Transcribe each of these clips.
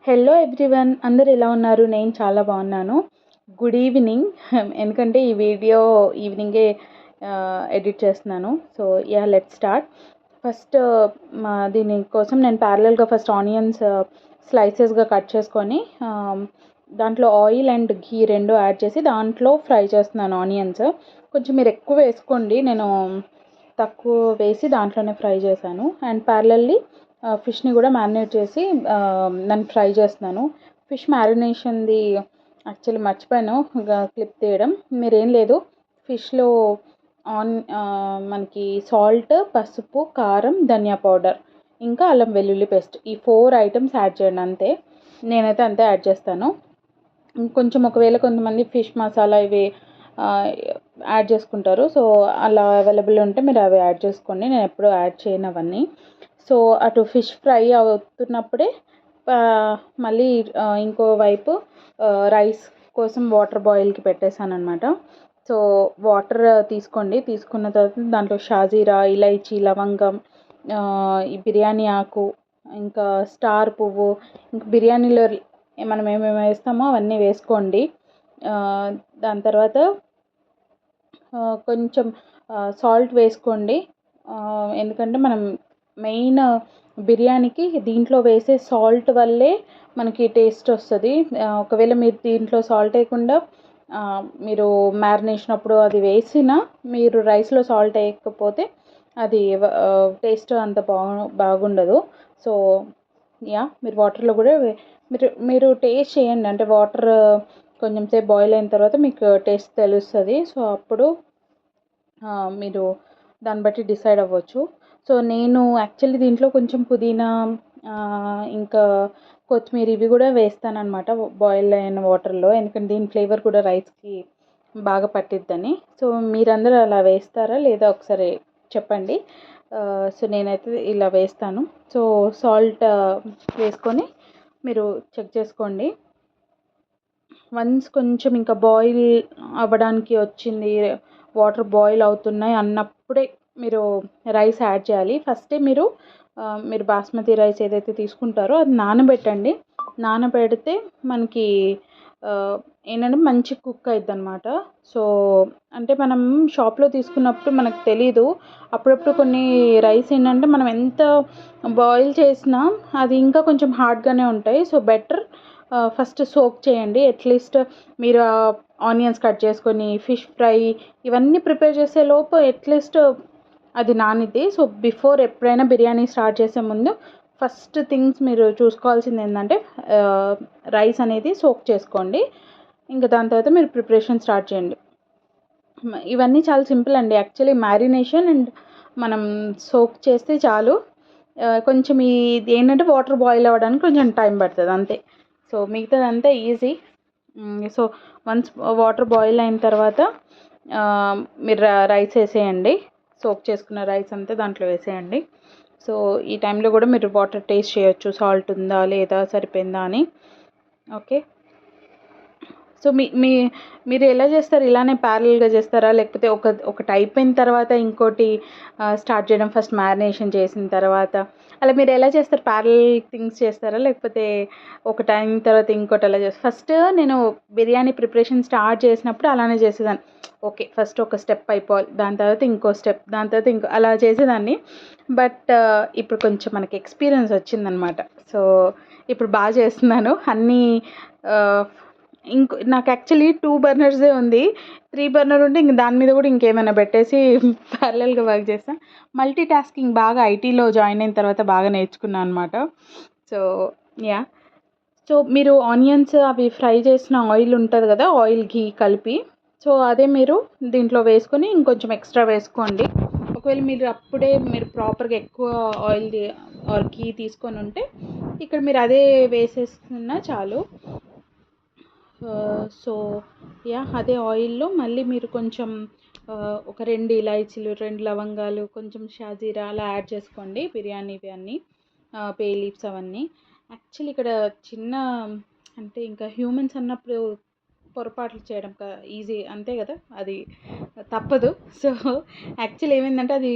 Hello everyone, అందరు ఎలా ఉన్నారు? నేను చాలా బాగున్నాను. Good evening. ఎందుకంటే ఈ వీడియో ఈవినింగే ఎడిట్ చేస్తున్నాను. So let's start. ఫస్ట్ దీనికోసం నేను ప్యారలల్గా ఫస్ట్ ఆనియన్స్ స్లైసెస్గా కట్ చేసుకొని దాంట్లో ఆయిల్ అండ్ ఘీ రెండు యాడ్ చేసి దాంట్లో ఫ్రై చేస్తున్నాను. ఆనియన్స్ కొంచెం మీరు ఎక్కువ వేసుకోండి, నేను తక్కువ వేసి దాంట్లోనే ఫ్రై చేశాను. అండ్ ప్యారలల్లీ ఫిష్ని కూడా మ్యారినేట్ చేసి దాన్ని ఫ్రై చేస్తున్నాను. ఫిష్ మ్యారినేషన్ది యాక్చువల్లీ మర్చిపోయాను క్లిప్ తీయడం. మీరేం లేదు, ఫిష్లో మనకి సాల్ట్, పసుపు, కారం, ధనియా పౌడర్, ఇంకా అల్లం వెల్లుల్లి పేస్ట్, ఈ 4 ఐటమ్స్ యాడ్ చేయండి అంతే. నేనైతే అంతే యాడ్ చేస్తాను. కొంచెం ఒకవేళ కొంతమంది ఫిష్ మసాలా ఇవి యాడ్ చేసుకుంటారు. సో అలా అవైలబుల్ ఉంటే మీరు అవి యాడ్ చేసుకోండి. నేను ఎప్పుడూ యాడ్ చేయను అవన్నీ. సో అటు ఫిష్ ఫ్రై అవుతున్నప్పుడే మళ్ళీ ఇంకో వైపు రైస్ కోసం వాటర్ బాయిల్కి పెట్టేశాను అనమాట. సో వాటర్ తీసుకోండి. తీసుకున్న తర్వాత దాంట్లో షాజీరా, ఇలైచి, లవంగం, ఈ బిర్యానీ ఆకు, ఇంకా స్టార్ పువ్వు, ఇంకా బిర్యానీలో మనం ఏమేమి వేస్తామో అవన్నీ వేసుకోండి. దాని తర్వాత కొంచెం సాల్ట్ వేసుకోండి. ఎందుకంటే మనం మెయిన్ బిర్యానీకి దీంట్లో వేసే సాల్ట్ వల్లే మనకి టేస్ట్ వస్తుంది. ఒకవేళ మీరు దీంట్లో సాల్ట్ వేయకుండా మీరు మ్యారినేషన్ అప్పుడు అది వేసినా మీరు రైస్లో సాల్ట్ వేయకపోతే అది టేస్ట్ అంత బాగుండదు. సో మీరు వాటర్లో కూడా మీరు టేస్ట్ చేయండి. అంటే వాటర్ కొంచెం సేపు బాయిల్ అయిన తర్వాత మీకు టేస్ట్ తెలుస్తుంది. సో అప్పుడు మీరు దాన్ని బట్టి డిసైడ్ అవ్వచ్చు. సో నేను యాక్చువల్లీ దీంట్లో కొంచెం పుదీనా, ఇంకా కొత్తిమీర ఇవి కూడా వేస్తానన్నమాట బాయిల్ అయిన వాటర్లో. ఎందుకంటే దీని ఫ్లేవర్ కూడా రైస్కి బాగా పట్టిద్దని. సో మీరందరూ అలా వేస్తారా లేదా ఒకసారి చెప్పండి. సో నేనైతే ఇలా వేస్తాను. సో సాల్ట్ వేసుకొని మీరు చెక్ చేసుకోండి. వన్స్ కొంచెం ఇంకా బాయిల్ అవ్వడానికి వచ్చింది, వాటర్ బాయిల్ అవుతున్నాయి అన్నప్పుడే మీరు రైస్ యాడ్ చేయాలి. ఫస్టే మీరు బాస్మతి రైస్ ఏదైతే తీసుకుంటారో అది నానబెట్టండి. నానబెడితే మనకి ఏంటంటే మంచి కుక్ అవుతుంది అనమాట. సో అంటే మనం షాప్లో తీసుకున్నప్పుడు మనకు తెలీదు. అప్పుడప్పుడు కొన్ని రైస్ ఏంటంటే మనం ఎంత బాయిల్ చేసినా అది ఇంకా కొంచెం హార్డ్గానే ఉంటాయి. సో బెటర్ ఫస్ట్ సోక్ చేయండి. అట్లీస్ట్ మీరు ఆనియన్స్ కట్ చేసుకొని ఫిష్ ఫ్రై ఇవన్నీ ప్రిపేర్ చేసే లోపు అట్లీస్ట్ అది నానిద్ది. సో బిఫోర్ ఎప్పుడైనా బిర్యానీ స్టార్ట్ చేసే ముందు ఫస్ట్ థింగ్స్ మీరు చూసుకోవాల్సింది ఏంటంటే రైస్ అనేది సోక్ చేసుకోండి. ఇంకా దాని తర్వాత మీరు ప్రిపరేషన్ స్టార్ట్ చేయండి. ఇవన్నీ చాలా సింపుల్ అండి. యాక్చువల్లీ మ్యారినేషన్ అండ్ మనం సోక్ చేస్తే చాలు. కొంచెం ఇది ఏంటంటే వాటర్ బాయిల్ అవ్వడానికి కొంచెం టైం పడుతుంది అంతే. సో మిగతాదంతా easy. So once water boil అయిన తర్వాత మీరు రైస్ వేసేయండి. సోక్ చేసుకున్న రైస్ అంతా దాంట్లో వేసేయండి. సో ఈ టైంలో కూడా మీరు వాటర్ టేస్ట్ చేయొచ్చు, సాల్ట్ ఉందా లేదా, సరిపోయిందా అని. ఓకే. సో మీరు ఎలా చేస్తారు? ఇలానే ప్యారలల్గా చేస్తారా, లేకపోతే ఒకటి అయిపోయిన తర్వాత ఇంకోటి స్టార్ట్ చేయడం, ఫస్ట్ మ్యారినేషన్ చేసిన తర్వాత అలా మీరు ఎలా చేస్తారు? ప్యారలల్ థింగ్స్ చేస్తారా, లేకపోతే ఒకటి అయిన తర్వాత ఇంకోటి అలా చేస్తారు? ఫస్ట్ నేను బిర్యానీ ప్రిపరేషన్ స్టార్ట్ చేసినప్పుడు అలానే చేసేదాన్ని. ఓకే, ఫస్ట్ ఒక స్టెప్ అయిపోవాలి, దాని తర్వాత ఇంకో స్టెప్, దాని తర్వాత ఇంకో, అలా చేసేదాన్ని. బట్ ఇప్పుడు కొంచెం మనకి ఎక్స్పీరియన్స్ వచ్చిందనమాట. సో ఇప్పుడు బాగా చేస్తున్నాను అన్నీ. నాకు యాక్చువల్లీ 2 బర్నర్సే ఉంది. 3 బర్నర్ ఉంటే ఇంక దాని మీద కూడా ఇంకేమైనా పెట్టేసి ప్యారలల్గా వర్క్ చేస్తాను. మల్టీ టాస్కింగ్ బాగా ఐటీలో జాయిన్ అయిన తర్వాత బాగా నేర్చుకున్నాను అనమాట. సో సో మీరు ఆనియన్స్ అవి ఫ్రై చేసిన ఆయిల్ ఉంటుంది కదా, ఆయిల్ ఘీ కలిపి, సో అదే మీరు దీంట్లో వేసుకొని ఇంకొంచెం ఎక్స్ట్రా వేసుకోండి. ఒకవేళ మీరు ప్రాపర్గా ఎక్కువ ఆయిల్ ఆర్ ఘీ తీసుకొని ఉంటే ఇక్కడ మీరు అదే వేసేసుకున్నా చాలు. సో అదే ఆయిల్లో మళ్ళీ మీరు కొంచెం ఒక 2 ఇలాచీలు, 2 లవంగాలు, కొంచెం షాజీరా అలా యాడ్ చేసుకోండి. బిర్యానీవి అన్నీ, పే లీవ్స్ అవన్నీ. యాక్చువల్లీ ఇక్కడ చిన్న అంటే ఇంకా హ్యూమన్స్ అన్నప్పుడు పొరపాట్లు చేయడం ఈజీ అంతే కదా, అది తప్పదు. సో యాక్చువల్లీ ఏమైందంటే అది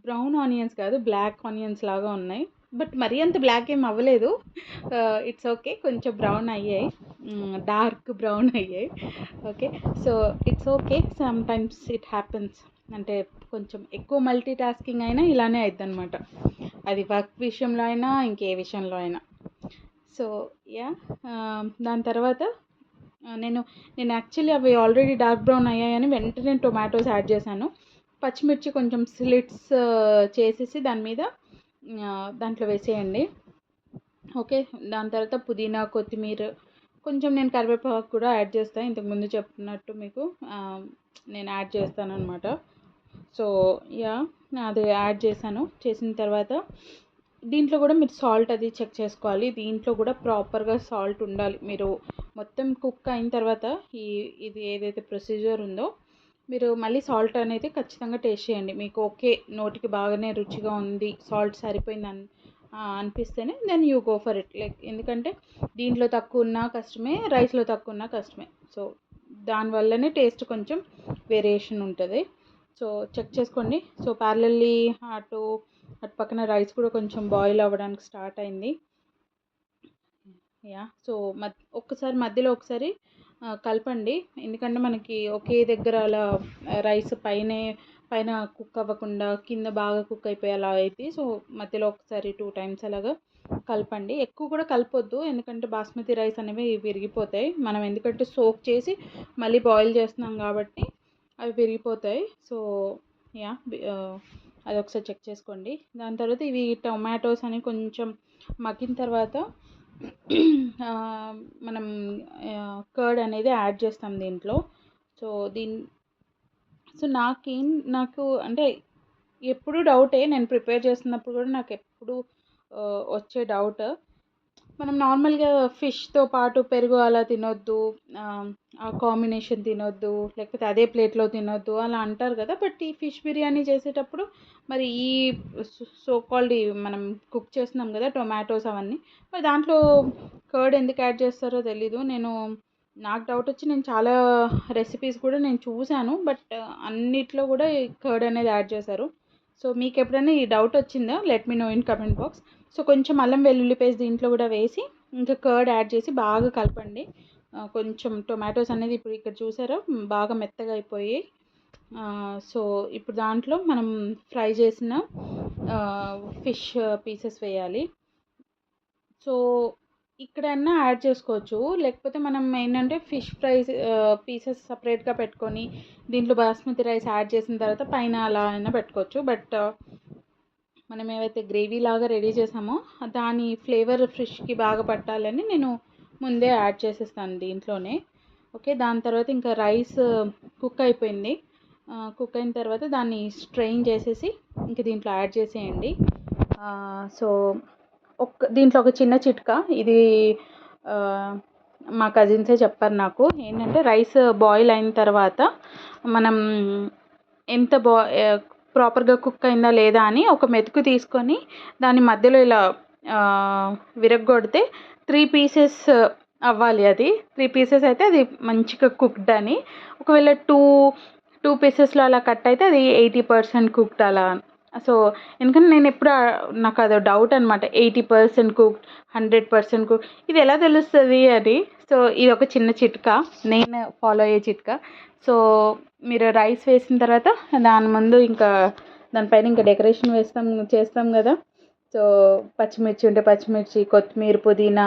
బ్రౌన్ ఆనియన్స్ కాదు, బ్లాక్ ఆనియన్స్ లాగా ఉన్నాయి. బట్ మరీ అంత బ్లాక్ ఏం అవ్వలేదు. It's okay. కొంచెం బ్రౌన్ అయ్యాయి. డార్క్ బ్రౌన్ అయ్యాయి. Okay. So it's okay. Some times it happens. అంటే కొంచెం ఎక్కువ మల్టీ టాస్కింగ్ అయినా ఇలానే అయిద్దనమాట. అది వర్క్ విషయంలో అయినా ఇంకే విషయంలో అయినా. సో దాని తర్వాత నేను యాక్చువల్లీ అవి ఆల్రెడీ డార్క్ బ్రౌన్ అయ్యాయని వెంటనే టొమాటోస్ యాడ్ చేశాను. పచ్చిమిర్చి కొంచెం స్లిట్స్ చేసేసి దాని మీద దాంట్లో వేసేయండి. ఓకే. దాని తర్వాత పుదీనా, కొత్తిమీర, కొంచెం నేను కరివేపాకు కూడా యాడ్ చేస్తాను. ఇంతకుముందు చెప్పినట్టు మీకు నేను యాడ్ చేస్తానన్నమాట. సో అది యాడ్ చేశాను. చేసిన తర్వాత దీంట్లో కూడా మీరు సాల్ట్ అది చెక్ చేసుకోవాలి. దీంట్లో కూడా ప్రాపర్గా సాల్ట్ ఉండాలి. మీరు మొత్తం కుక్ అయిన తర్వాత ఇది ఏదైతే ప్రొసీజర్ ఉందో మీరు మళ్ళీ సాల్ట్ అనేది ఖచ్చితంగా టేస్ట్ చేయండి. మీకు ఓకే, నోటికి బాగానే రుచిగా ఉంది, సాల్ట్ సరిపోయింది అనిపిస్తేనే then you go for it. Like ఎందుకంటే దీంట్లో తక్కువ ఉన్నా కష్టమే, రైస్లో తక్కువ ఉన్నా కష్టమే. సో దానివల్లనే టేస్ట్ కొంచెం వేరియేషన్ ఉంటుంది. సో చెక్ చేసుకోండి. సో ప్యారలల్లీ అటు పక్కన రైస్ కూడా కొంచెం బాయిల్ అవ్వడానికి స్టార్ట్ అయింది. సో ఒక్కసారి మధ్యలో ఒకసారి కలపండి. ఎందుకంటే మనకి ఒకే దగ్గర అలా రైస్ పైన కుక్ అవ్వకుండా కింద బాగా కుక్ అయిపోయి అలా అయితే, సో మధ్యలో ఒకసారి 2 టైమ్స్ అలాగా కలపండి. ఎక్కువ కూడా కలపొద్దు, ఎందుకంటే బాస్మతి రైస్ అనేవి విరిగిపోతాయి. మనం ఎందుకంటే సోక్ చేసి మళ్ళీ బాయిల్ చేస్తున్నాం కాబట్టి అవి విరిగిపోతాయి. సో అది ఒకసారి చెక్ చేసుకోండి. దాని తర్వాత ఇవి టొమాటోస్ అని కొంచెం మగ్గిన తర్వాత మనం కర్డ్ అనేది యాడ్ చేస్తాం దీంట్లో. సో నాకు అంటే ఎప్పుడు డౌటే, నేను ప్రిపేర్ చేస్తున్నప్పుడు కూడా నాకు ఎప్పుడు వచ్చే డౌట్, మనం నార్మల్గా ఫిష్తో పాటు పెరుగు అలా తినొద్దు, ఆ కాంబినేషన్ తినొద్దు, లేకపోతే అదే ప్లేట్లో తినొద్దు అలా అంటారు కదా. బట్ ఈ ఫిష్ బిర్యానీ చేసేటప్పుడు మరి ఈ సో కాల్డ్ మనం కుక్ చేస్తున్నాం కదా టొమాటోస్ అవన్నీ, మరి దాంట్లో కర్డ్ ఎందుకు యాడ్ చేస్తారో తెలీదు. నాకు డౌట్ వచ్చి నేను చాలా రెసిపీస్ కూడా నేను చూశాను, బట్ అన్నిట్లో కూడా కర్డ్ అనేది యాడ్ చేశారు. సో మీకు ఎప్పుడైనా ఈ డౌట్ వచ్చిందా? Let me know in comment box. So కొంచెం అల్లం వెల్లుల్లి పేస్ట్ దీంట్లో కూడా వేసి ఇంకా కర్డ్ యాడ్ చేసి బాగా కలపండి. కొంచెం టొమాటోస్ అనేది ఇప్పుడు ఇక్కడ చూసారా బాగా మెత్తగా అయిపోయి. సో ఇప్పుడు దాంట్లో మనం ఫ్రై చేసిన ఫిష్ పీసెస్ వేయాలి. సో ఇక్కడన్నా యాడ్ చేసుకోవచ్చు, లేకపోతే మనం ఏంటంటే ఫిష్ ఫ్రై పీసెస్ సపరేట్గా పెట్టుకొని దీంట్లో బాస్మతి రైస్ యాడ్ చేసిన తర్వాత పైన అలా అయినా పెట్టుకోవచ్చు. బట్ మనం ఏవైతే గ్రేవీ లాగా రెడీ చేసామో దాని ఫ్లేవర్ ఫిష్కి బాగా పట్టాలని నేను ముందే యాడ్ చేసేస్తాను దీంట్లోనే. ఓకే. దాని తర్వాత ఇంకా రైస్ కుక్ అయిపోయింది. కుక్ అయిన తర్వాత దాన్ని స్ట్రెయిన్ చేసేసి ఇంక దీంట్లో యాడ్ చేసేయండి. సో దీంట్లో ఒక చిన్న చిట్కా, ఇది మా కజిన్సే చెప్పారు నాకు. ఏంటంటే రైస్ బాయిల్ అయిన తర్వాత మనం ఎంత ప్రాపర్గా కుక్ అయిందా లేదా అని ఒక మెతుకు తీసుకొని దాని మధ్యలో ఇలా విరగ్గొడితే 3 పీసెస్ అవ్వాలి. అది 3 పీసెస్ అయితే అది మంచిగా కుక్డ్ అని. ఒకవేళ 2 పీసెస్లో అలా కట్ అయితే అది 80% కుక్డ్ అలా. సో ఎందుకంటే నేను ఎప్పుడు నాకు అదో డౌట్ అనమాట, 80% కుక్డ్ 100% కుక్ ఇది ఎలా తెలుస్తుంది అని. సో ఇది ఒక చిన్న చిట్కా, నేను ఫాలో అయ్యే చిట్కా. సో మీరు రైస్ వేసిన తర్వాత దాని ముందు ఇంకా దానిపైన ఇంకా డెకరేషన్ చేస్తాం కదా. సో పచ్చిమిర్చి ఉంటే పచ్చిమిర్చి, కొత్తిమీర, పుదీనా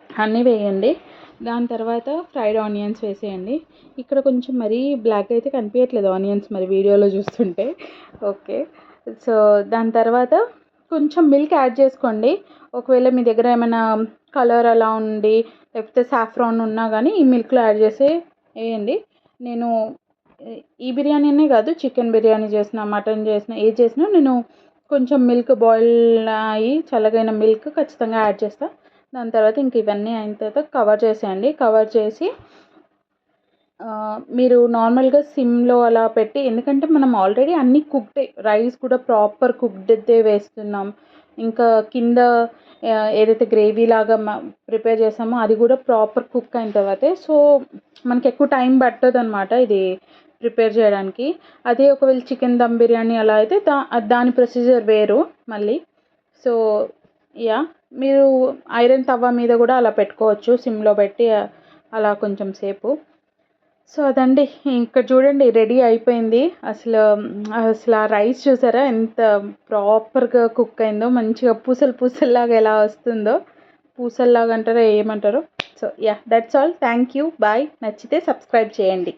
అన్నీ వేయండి. దాని తర్వాత ఫ్రైడ్ ఆనియన్స్ వేసేయండి. ఇక్కడ కొంచెం మరీ బ్లాక్ అయితే కనిపించట్లేదు ఆనియన్స్ మరి వీడియోలో చూస్తుంటే. ఓకే. సో దాని తర్వాత కొంచెం మిల్క్ యాడ్ చేసుకోండి. ఒకవేళ మీ దగ్గర ఏమైనా కలర్ అలా ఉండి లేకపోతే సాఫ్రాన్ ఉన్నా కానీ ఈ మిల్క్లో యాడ్ చేసి వేయండి. నేను ఈ బిర్యానీనే కాదు, చికెన్ బిర్యానీ చేసిన, మటన్ చేసిన, ఏది చేసినా నేను కొంచెం మిల్క్ బాయిల్ అయ్యి చల్లగైన మిల్క్ ఖచ్చితంగా యాడ్ చేస్తాను. దాని తర్వాత ఇంక ఇవన్నీ అయిన తర్వాత కవర్ చేసేయండి. కవర్ చేసి మీరు నార్మల్గా సిమ్లో అలా పెట్టి, ఎందుకంటే మనం ఆల్రెడీ అన్నీ కుక్డ్, రైస్ కూడా ప్రాపర్ కుక్డ్దే వేస్తున్నాం. ఇంకా కింద ఏదైతే గ్రేవీ లాగా ప్రిపేర్ చేసామో అది కూడా ప్రాపర్ కుక్ అయిన తర్వాతే. సో మనకి ఎక్కువ టైం పట్టదు అనమాట ఇది ప్రిపేర్ చేయడానికి. అదే ఒకవేళ చికెన్ దమ్ బిర్యానీ అలా అయితే దాని ప్రొసీజర్ వేరు మళ్ళీ. సో యా మీరు ఐరన్ తవ్వ మీద కూడా అలా పెట్టుకోవచ్చు, సిమ్లో పెట్టి అలా కొంచెం సేపు. సో అదండి, ఇక్కడ చూడండి రెడీ అయిపోయింది. అసలు అసలు ఆ రైస్ చూసారా ఎంత ప్రాపర్గా కుక్ అయిందో, మంచిగా పూసల్లాగా ఎలా వస్తుందో, పూసల్లాగా అంటారో ఏమంటారో. So ya, that's all. Thank you, bye. నచ్చితే సబ్స్క్రైబ్ చేయండి.